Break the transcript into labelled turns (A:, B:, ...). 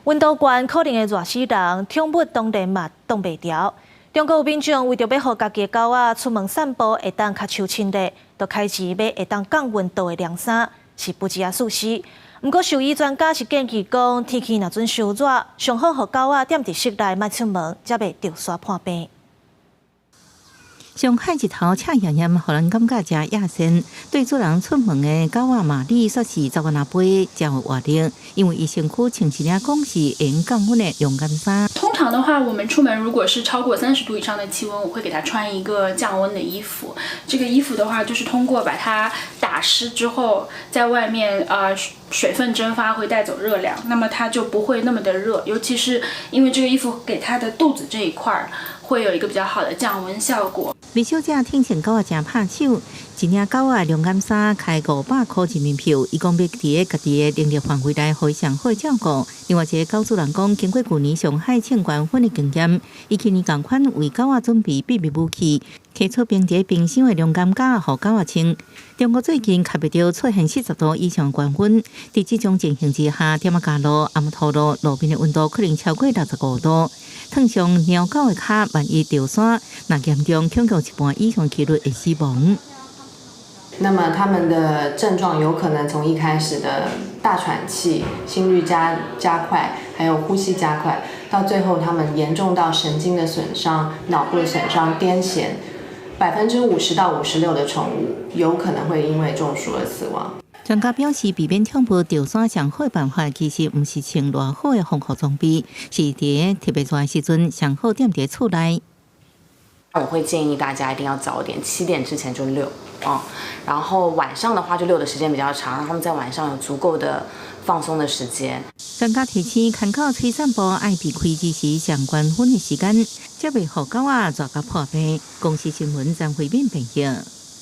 A: 温度高可能会热死人，宠物当然嘛挡袂牢。中国有民众为着要互家己的狗仔出门散步会当较手清热，就开始买会当降温度的凉衫，是不止事实。不过兽医专家是建议讲，天气若准伤热，上好互狗仔踮伫室内莫出门，才袂着煞破病。
B: 上海日头赤炎炎，互人感觉真野生。对主人出门的狗仔玛丽说是10万杯才有活力，因为伊身躯穿一领讲是会用降温的凉感衫。
C: 通常的话，我们出门如果是超过30度以上的气温，我会给它穿一个降温的衣服。这个衣服的话，就是通过把它打湿之后，在外面水分蒸发会带走热量，那么它就不会那么的热。尤其是因为这个衣服给它的肚子这一块会有一个比较好的降温效果。
B: 李小姐听见狗仔真拍手，一领狗仔凉感衫开500块人民币。伊讲要伫家己的能力范围内，互伊上好照顾。另外一个狗主人讲，经过去年上海庆关粉的经验，伊去年同款为狗仔准备秘密武器，摕出冰一个冰箱的凉感架，互狗仔穿。中国最近确袂到出现40度以上高温，伫这种情形之下，点啊加路、暗土路路边的温度可能超过65度。烫伤猫狗的脚，万一着山，那严重恐惊一半以上几率会死亡。
D: 那么他们的症状有可能从一开始的大喘气、心率加快，还有呼吸加快，到最后他们严重到神经的损伤、脑部的损伤、癫痫，50%到56%的宠物有可能会因为中暑而死亡。
B: 专家表示，避免宠物着山上好的办法，其实不是穿偌好的防护装备，是伫特别热的时阵上好踮伫厝内。
E: 我会建议大家一定要早点，7点之前就遛然后晚上的话就遛的时间比较长，让他们在晚上有足够的放松的时间。
B: 专家提醒，牵狗出散步爱避开日时上高温的时间，才袂互狗仔热甲破病。公司新闻张惠敏报道。